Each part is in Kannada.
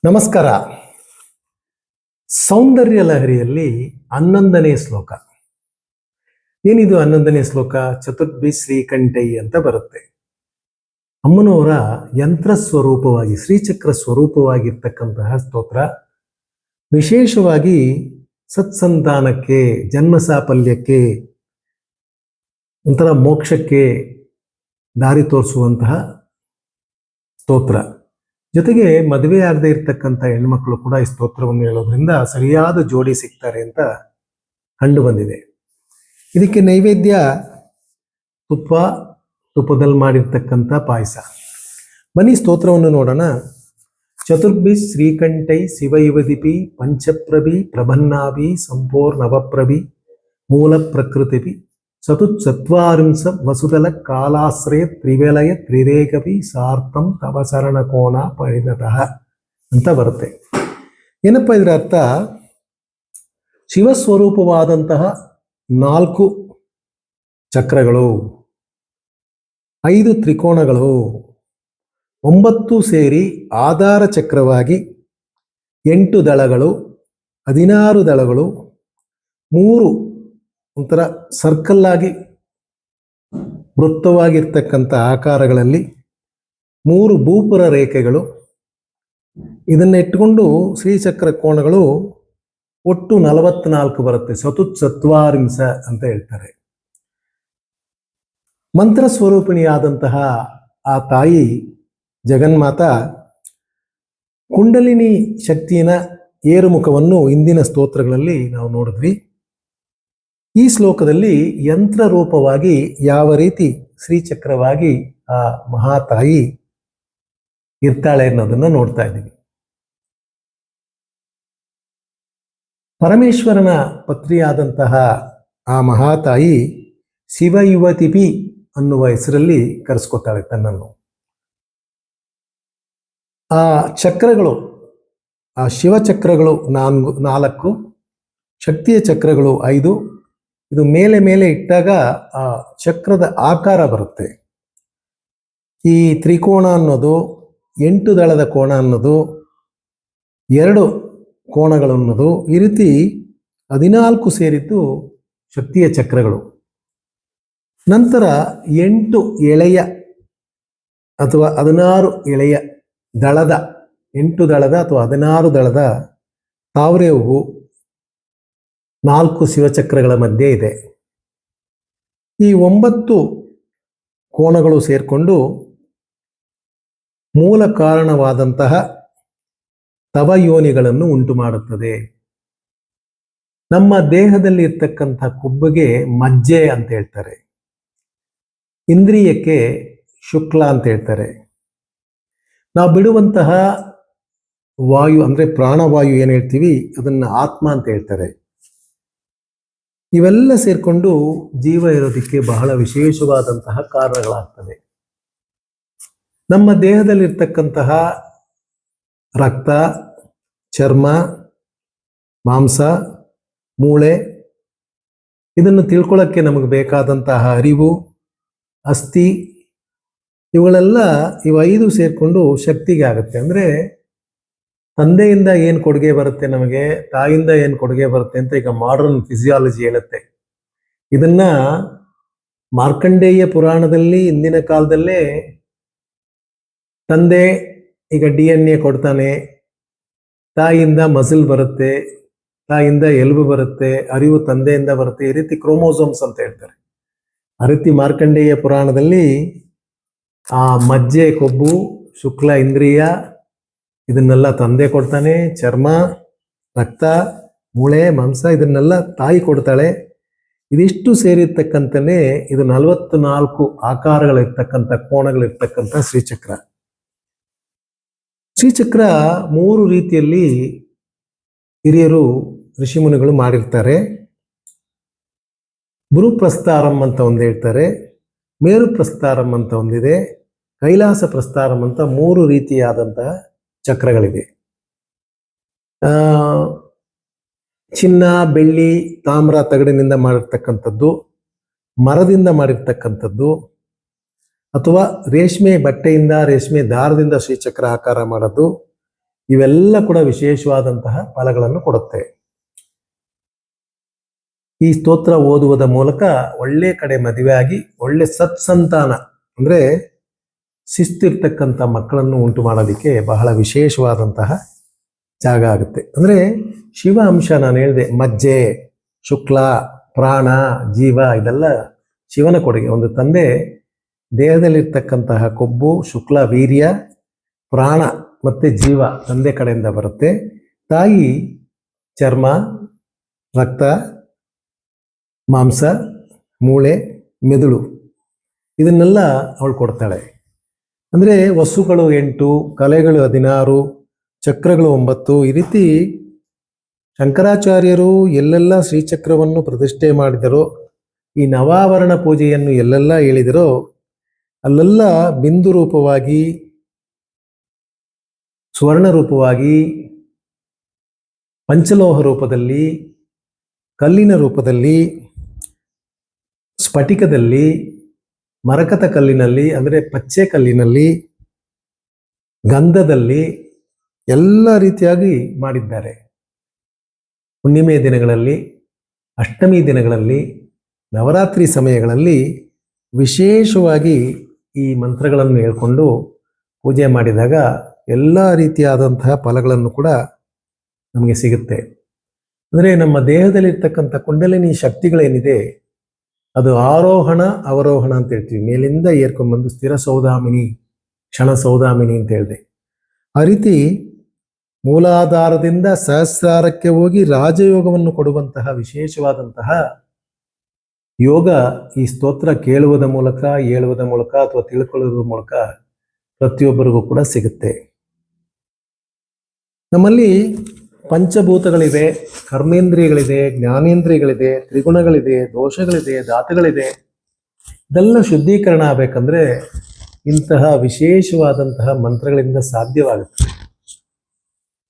ನಮಸ್ಕಾರ. ಸೌಂದರ್ಯ ಲಹರಿಯಲ್ಲಿ 11ನೇ ಶ್ಲೋಕ. ಏನಿದು 11ನೇ ಶ್ಲೋಕ? ಚತುರ್ಭಿ ಶ್ರೀಕಂಠೈ ಅಂತ ಬರುತ್ತೆ. ಅಮ್ಮನವರ ಯಂತ್ರ ಸ್ವರೂಪವಾಗಿ, ಶ್ರೀಚಕ್ರ ಸ್ವರೂಪವಾಗಿರ್ತಕ್ಕಂತಹ ಸ್ತೋತ್ರ. ವಿಶೇಷವಾಗಿ ಸತ್ಸಂತಾನಕ್ಕೆ, ಜನ್ಮ ಸಾಫಲ್ಯಕ್ಕೆ, ಒಂಥರ ಮೋಕ್ಷಕ್ಕೆ ದಾರಿ ತೋರಿಸುವಂತಹ ಸ್ತೋತ್ರ. ಜೊತೆಗೆ ಮದುವೆ ಆಗದೆ ಇರ್ತಕ್ಕಂಥ ಹೆಣ್ಮಕ್ಳು ಕೂಡ ಈ ಸ್ತೋತ್ರವನ್ನು ಹೇಳೋದ್ರಿಂದ ಸರಿಯಾದ ಜೋಡಿ ಸಿಗ್ತಾರೆ ಅಂತ ಕಂಡು ಬಂದಿದೆ. ಇದಕ್ಕೆ ನೈವೇದ್ಯ ತುಪ್ಪದಲ್ಲಿ ಮಾಡಿರ್ತಕ್ಕಂಥ ಪಾಯಸ. ಬನ್ನಿ ಸ್ತೋತ್ರವನ್ನು ನೋಡೋಣ. ಚತುರ್ಭಿ ಶ್ರೀಕಂಠೈ ಶಿವಯುವದಿಪಿ ಪಂಚಪ್ರಭಿ ಪ್ರಭನ್ನಾಭಿ ಸಂಪೂರ್ ನವಪ್ರಭಿ ಮೂಲ ಪ್ರಕೃತಿಭಿ ಚತುಶ್ಚತ್ವಾರಿಂಶ ವಸುದಲ ಕಾಲಾಶ್ರಯ ತ್ರಿವಲಯ ತ್ರಿರೇಕಪಿ ಸಾರ್ಥಂ ತವ ಶರಣ ಕೋಣ ಪರಿಣತಃ ಅಂತ ಬರುತ್ತೆ. ಏನಪ್ಪ ಇದರ ಅರ್ಥ? ಶಿವಸ್ವರೂಪವಾದಂತಹ 4 ಚಕ್ರಗಳು, 5 ತ್ರಿಕೋಣಗಳು, 9 ಸೇರಿ ಆಧಾರ ಚಕ್ರವಾಗಿ 8 ದಳಗಳು, 16 ದಳಗಳು, 3 ಒಂಥರ ಸರ್ಕಲ್ ಆಗಿ ವೃತ್ತವಾಗಿರ್ತಕ್ಕಂಥ ಆಕಾರಗಳಲ್ಲಿ 3 ಭೂಪುರ ರೇಖೆಗಳು. ಇದನ್ನು ಇಟ್ಟುಕೊಂಡು ಶ್ರೀಚಕ್ರ ಕೋಣಗಳು ಒಟ್ಟು 44 ಬರುತ್ತೆ. ಚತುಶ್ಚತ್ವಾರಿಂಶ ಅಂತ ಹೇಳ್ತಾರೆ. ಮಂತ್ರ ಸ್ವರೂಪಿಣಿಯಾದಂತಹ ಆ ತಾಯಿ ಜಗನ್ಮಾತಾ ಕುಂಡಲಿನಿ ಶಕ್ತಿಯ ಏರುಮುಖವನ್ನು ಇಂದಿನ ಸ್ತೋತ್ರಗಳಲ್ಲಿ ನಾವು ನೋಡಿದ್ವಿ. ಈ ಶ್ಲೋಕದಲ್ಲಿ ಯಂತ್ರ ರೂಪವಾಗಿ ಯಾವ ರೀತಿ ಶ್ರೀಚಕ್ರವಾಗಿ ಆ ಮಹಾತಾಯಿ ಇರ್ತಾಳೆ ಅನ್ನೋದನ್ನ ನೋಡ್ತಾ ಇದ್ದೀವಿ. ಪರಮೇಶ್ವರನ ಪತ್ನಿಯಾದಂತಹ ಆ ಮಹಾತಾಯಿ ಶಿವಯುವತಿಪಿ ಅನ್ನುವ ಹೆಸರಲ್ಲಿ ಕರೆಸ್ಕೊತಾಳೆ ತನ್ನನ್ನು. ಆ ಚಕ್ರಗಳು, ಆ ಶಿವಚಕ್ರಗಳು 4, ಶಕ್ತಿಯ ಚಕ್ರಗಳು 5. ಇದು ಮೇಲೆ ಇಟ್ಟಾಗ ಆ ಚಕ್ರದ ಆಕಾರ ಬರುತ್ತೆ. ಈ ತ್ರಿಕೋಣ ಅನ್ನೋದು, 8 ದಳದ ಕೋಣ ಅನ್ನೋದು, 2 ಕೋಣಗಳು ಅನ್ನೋದು, ಈ ರೀತಿ 14 ಸೇರಿದ್ದು ಶಕ್ತಿಯ ಚಕ್ರಗಳು. ನಂತರ 8 ಎಳೆಯ ಅಥವಾ 16 ಎಳೆಯ ದಳದ, 8 ದಳದ ಅಥವಾ 16 ದಳದ ತಾವರೆ ಹೂವು 4 ಶಿವಚಕ್ರಗಳ ಮಧ್ಯೆ ಇದೆ. ಈ 9 ಕೋಣಗಳು ಸೇರಿಕೊಂಡು ಮೂಲ ಕಾರಣವಾದಂತಹ ತವಯೋನಿಗಳನ್ನು ಉಂಟು ಮಾಡುತ್ತದೆ. ನಮ್ಮ ದೇಹದಲ್ಲಿ ಇರ್ತಕ್ಕಂಥ ಕೊಬ್ಬಿಗೆ ಮಜ್ಜೆ ಅಂತ ಹೇಳ್ತಾರೆ. ಇಂದ್ರಿಯಕ್ಕೆ ಶುಕ್ಲ ಅಂತ ಹೇಳ್ತಾರೆ. ನಾವು ಬಿಡುವಂತಹ ವಾಯು ಅಂದ್ರೆ ಪ್ರಾಣವಾಯು ಏನು ಹೇಳ್ತೀವಿ, ಅದನ್ನ ಆತ್ಮ ಅಂತ ಹೇಳ್ತಾರೆ. ಇವೆಲ್ಲ ಸೇರ್ಕೊಂಡು ಜೀವ ಇರೋದಕ್ಕೆ ಬಹಳ ವಿಶೇಷವಾದಂತಹ ಕಾರಣಗಳಾಗ್ತದೆ. ನಮ್ಮ ದೇಹದಲ್ಲಿರ್ತಕ್ಕಂತಹ ರಕ್ತ, ಚರ್ಮ, ಮಾಂಸ, ಮೂಳೆ, ಇದನ್ನು ತಿಳ್ಕೊಳ್ಳೋಕ್ಕೆ ನಮಗೆ ಬೇಕಾದಂತಹ ಅರಿವು, ಅಸ್ಥಿ, ಇವುಗಳೆಲ್ಲ ಇವು 5 ಸೇರಿಕೊಂಡು ಶಕ್ತಿಗೆ ಆಗುತ್ತೆ. ಅಂದರೆ ತಂದೆಯಿಂದ ಏನು ಕೊಡುಗೆ ಬರುತ್ತೆ ನಮಗೆ, ತಾಯಿಯಿಂದ ಏನು ಕೊಡುಗೆ ಬರುತ್ತೆ ಅಂತ ಈಗ ಮಾಡರ್ನ್ ಫಿಸಿಯಾಲಜಿ ಹೇಳುತ್ತೆ. ಇದನ್ನ ಮಾರ್ಕಂಡೇಯ ಪುರಾಣದಲ್ಲಿ ಇಂದಿನ ಕಾಲದಲ್ಲೇ ತಂದೆ ಈಗ DNA ಕೊಡ್ತಾನೆ, ತಾಯಿಯಿಂದ ಮಸಲ್ ಬರುತ್ತೆ, ತಾಯಿಯಿಂದ ಎಲುಬು ಬರುತ್ತೆ, ಅರಿವು ತಂದೆಯಿಂದ ಬರುತ್ತೆ, ಈ ರೀತಿ ಕ್ರೋಮೋಸೋಮ್ಸ್ ಅಂತ ಹೇಳ್ತಾರೆ. ಆ ರೀತಿ ಮಾರ್ಕಂಡೇಯ ಪುರಾಣದಲ್ಲಿ ಆ ಮಜ್ಜೆ, ಕೊಬ್ಬು, ಶುಕ್ಲ ಇಂದ್ರಿಯ ಇದನ್ನೆಲ್ಲ ತಂದೆ ಕೊಡ್ತಾನೆ. ಚರ್ಮ, ರಕ್ತ, ಮೂಳೆ, ಮಾಂಸ ಇದನ್ನೆಲ್ಲ ತಾಯಿ ಕೊಡ್ತಾಳೆ. ಇದಿಷ್ಟು ಸೇರಿರ್ತಕ್ಕಂಥನೇ ಇದು 44 ಆಕಾರಗಳಿರ್ತಕ್ಕಂಥ, ಕೋಣಗಳಿರ್ತಕ್ಕಂಥ ಶ್ರೀಚಕ್ರ. ಶ್ರೀಚಕ್ರ 3 ರೀತಿಯಲ್ಲಿ ಹಿರಿಯರು ಋಷಿಮುನಿಗಳು ಮಾಡಿರ್ತಾರೆ. ಗುರುಪ್ರಸ್ತಾರಂ ಅಂತ ಒಂದು ಹೇಳ್ತಾರೆ, ಮೇರು ಪ್ರಸ್ತಾರಂ ಅಂತ ಒಂದಿದೆ, ಕೈಲಾಸ ಪ್ರಸ್ತಾರಂ ಅಂತ 3 ರೀತಿಯಾದಂತಹ ಚಕ್ರಗಳಿವೆ. ಚಿನ್ನ, ಬೆಳ್ಳಿ, ತಾಮ್ರ, ತಗಡಿನಿಂದ ಮಾಡಿರ್ತಕ್ಕಂಥದ್ದು, ಮರದಿಂದ ಮಾಡಿರ್ತಕ್ಕಂಥದ್ದು, ಅಥವಾ ರೇಷ್ಮೆ ಬಟ್ಟೆಯಿಂದ, ರೇಷ್ಮೆ ದಾರದಿಂದ ಶ್ರೀಚಕ್ರ ಆಕಾರ ಮಾಡೋದು, ಇವೆಲ್ಲ ಕೂಡ ವಿಶೇಷವಾದಂತಹ ಫಲಗಳನ್ನು ಕೊಡುತ್ತೆ. ಈ ಸ್ತೋತ್ರ ಓದುವುದ ಮೂಲಕ ಒಳ್ಳೆ ಕಡೆ ಮದುವೆ ಆಗಿ ಒಳ್ಳೆ ಸತ್ಸಂತಾನ ಅಂದ್ರೆ ಶಿಸ್ತಿರ್ತಕ್ಕಂಥ ಮಕ್ಕಳನ್ನು ಉಂಟು ಮಾಡೋದಕ್ಕೆ ಬಹಳ ವಿಶೇಷವಾದಂತಹ ಜಾಗ ಆಗುತ್ತೆ. ಅಂದ್ರೆ ಶಿವ ಅಂಶ ನಾನು ಹೇಳಿದೆ, ಮಜ್ಜೆ, ಶುಕ್ಲ, ಪ್ರಾಣ, ಜೀವ ಇದೆಲ್ಲ ಶಿವನ ಕೊಡುಗೆ. ಒಂದು ತಂದೆ ದೇಹದಲ್ಲಿರ್ತಕ್ಕಂತಹ ಕೊಬ್ಬು, ಶುಕ್ಲ, ವೀರ್ಯ, ಪ್ರಾಣ ಮತ್ತೆ ಜೀವ ತಂದೆ ಕಡೆಯಿಂದ ಬರುತ್ತೆ. ತಾಯಿ ಚರ್ಮ, ರಕ್ತ, ಮಾಂಸ, ಮೂಳೆ, ಮೆದುಳು ಇದನ್ನೆಲ್ಲ ಅವಳು ಕೊಡ್ತಾಳೆ. ಅಂದರೆ ವಸ್ತುಗಳು 8, ಕಲೆಗಳು 16, ಚಕ್ರಗಳು 9. ಈ ರೀತಿ ಶಂಕರಾಚಾರ್ಯರು ಎಲ್ಲೆಲ್ಲ ಶ್ರೀಚಕ್ರವನ್ನು ಪ್ರತಿಷ್ಠೆ ಮಾಡಿದರೋ, ಈ ನವಾವರಣ ಪೂಜೆಯನ್ನು ಎಲ್ಲೆಲ್ಲ ಹೇಳಿದರೋ ಅಲ್ಲೆಲ್ಲ ಬಿಂದು ರೂಪವಾಗಿ, ಸ್ವರ್ಣ ರೂಪವಾಗಿ, ಪಂಚಲೋಹ ರೂಪದಲ್ಲಿ, ಕಲ್ಲಿನ ರೂಪದಲ್ಲಿ, ಸ್ಫಟಿಕದಲ್ಲಿ, ಮರಕತ ಕಲ್ಲಿನಲ್ಲಿ ಅಂದರೆ ಪಚ್ಚೆ ಕಲ್ಲಿನಲ್ಲಿ, ಗಂಧದಲ್ಲಿ ಎಲ್ಲ ರೀತಿಯಾಗಿ ಮಾಡಿದ್ದಾರೆ. ಹುಣ್ಣಿಮೆ ದಿನಗಳಲ್ಲಿ, ಅಷ್ಟಮಿ ದಿನಗಳಲ್ಲಿ, ನವರಾತ್ರಿ ಸಮಯಗಳಲ್ಲಿ ವಿಶೇಷವಾಗಿ ಈ ಮಂತ್ರಗಳನ್ನು ಹೇಳ್ಕೊಂಡು ಪೂಜೆ ಮಾಡಿದಾಗ ಎಲ್ಲ ರೀತಿಯಾದಂತಹ ಫಲಗಳನ್ನು ಕೂಡ ನಮಗೆ ಸಿಗುತ್ತೆ. ಅಂದರೆ ನಮ್ಮ ದೇಹದಲ್ಲಿರ್ತಕ್ಕಂಥ ಕುಂಡಲಿನಿ ಶಕ್ತಿಗಳೇನಿದೆ ಅದು ಆರೋಹಣ ಅವರೋಹಣ ಅಂತ ಹೇಳ್ತೀವಿ. ಮೇಲಿಂದ ಏರ್ಕೊಂಡ್ಬಂದು ಸ್ಥಿರ ಸೌದಾಮಿನಿ, ಕ್ಷಣ ಸೌದಾಮಿನಿ ಅಂತ ಹೇಳಿದೆ. ಆ ರೀತಿ ಮೂಲಾಧಾರದಿಂದ ಸಹಸ್ರಾರಕ್ಕೆ ಹೋಗಿ ರಾಜಯೋಗವನ್ನು ಕೊಡುವಂತಹ ವಿಶೇಷವಾದಂತಹ ಯೋಗ ಈ ಸ್ತೋತ್ರ ಕೇಳುವುದ ಮೂಲಕ, ಹೇಳುವುದ ಮೂಲಕ ಅಥವಾ ತಿಳ್ಕೊಳ್ಳುವುದರ ಮೂಲಕ ಪ್ರತಿಯೊಬ್ಬರಿಗೂ ಕೂಡ ಸಿಗುತ್ತೆ. ನಮ್ಮಲ್ಲಿ ಪಂಚಭೂತಗಳಿವೆ, ಕರ್ಮೇಂದ್ರಿಯಗಳಿದೆ, ಜ್ಞಾನೇಂದ್ರಿಯಗಳಿದೆ, ತ್ರಿಗುಣಗಳಿದೆ, ದೋಷಗಳಿದೆ, ಧಾತುಗಳಿದೆ. ಇದೆಲ್ಲ ಶುದ್ಧೀಕರಣ ಆಗಬೇಕಂದ್ರೆ ಇಂತಹ ವಿಶೇಷವಾದಂತಹ ಮಂತ್ರಗಳಿಂದ ಸಾಧ್ಯವಾಗುತ್ತೆ.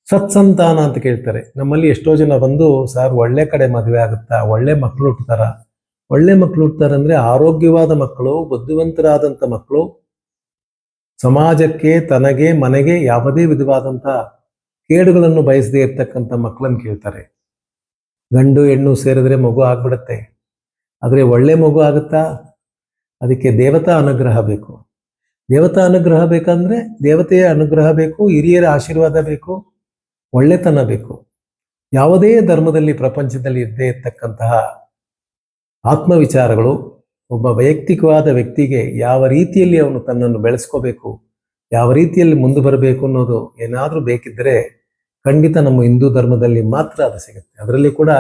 ಸತ್ಸಂತಾನ ಅಂತ ಕೇಳ್ತಾರೆ. ನಮ್ಮಲ್ಲಿ ಎಷ್ಟೋ ಜನ ಬಂದು, ಸರ್ ಒಳ್ಳೆ ಕಡೆ ಮದುವೆ ಆಗುತ್ತಾ, ಒಳ್ಳೆ ಮಕ್ಕಳು ಹುಟ್ಟುತ್ತಾರ? ಒಳ್ಳೆ ಮಕ್ಕಳು ಹುಟ್ಟುತ್ತಾರೆ ಅಂದರೆ ಆರೋಗ್ಯವಾದ ಮಕ್ಕಳು, ಬುದ್ಧಿವಂತರಾದಂಥ ಮಕ್ಕಳು, ಸಮಾಜಕ್ಕೆ, ತನಗೆ, ಮನೆಗೆ ಯಾವುದೇ ವಿಧವಾದಂಥ ಕೇಡುಗಳನ್ನು ಬಯಸದೇ ಇರ್ತಕ್ಕಂಥ ಮಕ್ಕಳನ್ನು ಕೇಳ್ತಾರೆ. ಗಂಡು ಹೆಣ್ಣು ಸೇರಿದ್ರೆ ಮಗು ಆಗ್ಬಿಡುತ್ತೆ, ಆದರೆ ಒಳ್ಳೆ ಮಗು ಆಗುತ್ತಾ? ಅದಕ್ಕೆ ದೇವತಾ ಅನುಗ್ರಹ ಬೇಕು. ದೇವತಾ ಅನುಗ್ರಹ ಬೇಕಂದ್ರೆ ದೇವತೆಯ ಅನುಗ್ರಹ ಬೇಕು, ಹಿರಿಯರ ಆಶೀರ್ವಾದ ಬೇಕು, ಒಳ್ಳೆತನ ಬೇಕು. ಯಾವುದೇ ಧರ್ಮದಲ್ಲಿ ಪ್ರಪಂಚದಲ್ಲಿ ಇದ್ದೇ ಇರ್ತಕ್ಕಂತಹ ಆತ್ಮವಿಚಾರಗಳು ಒಬ್ಬ ವೈಯಕ್ತಿಕವಾದ ವ್ಯಕ್ತಿಗೆ ಯಾವ ರೀತಿಯಲ್ಲಿ ಅವನು ತನ್ನನ್ನು ಬೆಳೆಸ್ಕೋಬೇಕು, ಯಾವ ರೀತಿಯಲ್ಲಿ ಮುಂದೆ ಬರಬೇಕು ಅನ್ನೋದು ಏನಾದರೂ ಬೇಕಿದ್ದರೆ ಖಂಡಿತ ನಮ್ಮ ಹಿಂದೂ ಧರ್ಮದಲ್ಲಿ ಮಾತ್ರ ಅದು ಸಿಗುತ್ತೆ. ಅದರಲ್ಲಿ ಕೂಡ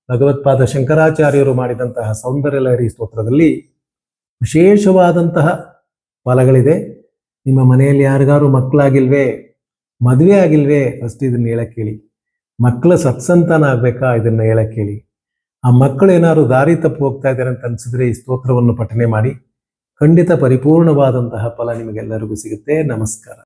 ಭಗವತ್ಪಾದ ಶಂಕರಾಚಾರ್ಯರು ಮಾಡಿದಂತಹ ಸೌಂದರ್ಯ ಲಹರಿ ಸ್ತೋತ್ರದಲ್ಲಿ ವಿಶೇಷವಾದಂತಹ ಫಲಗಳಿದೆ. ನಿಮ್ಮ ಮನೆಯಲ್ಲಿ ಯಾರಿಗಾರು ಮಕ್ಕಳಾಗಿಲ್ವೇ, ಮದುವೆ ಆಗಿಲ್ವೇ, ಫಸ್ಟ್ ಇದನ್ನು ಹೇಳಕ್ಕೆ ಹೇಳಿ. ಮಕ್ಕಳ ಸತ್ಸಂತಾನ ಆಗ್ಬೇಕಾ, ಇದನ್ನು ಹೇಳಕ್ಕೆ ಹೇಳಿ. ಆ ಮಕ್ಕಳು ಏನಾದ್ರು ದಾರಿ ತಪ್ಪು ಹೋಗ್ತಾ ಇದ್ದಾರೆ ಅಂತ ಅನಿಸಿದ್ರೆ ಈ ಸ್ತೋತ್ರವನ್ನು ಪಠನೆ ಮಾಡಿ. ಖಂಡಿತ ಪರಿಪೂರ್ಣವಾದಂತಹ ಫಲ ನಿಮಗೆಲ್ಲರಿಗೂ ಸಿಗುತ್ತೆ. ನಮಸ್ಕಾರ.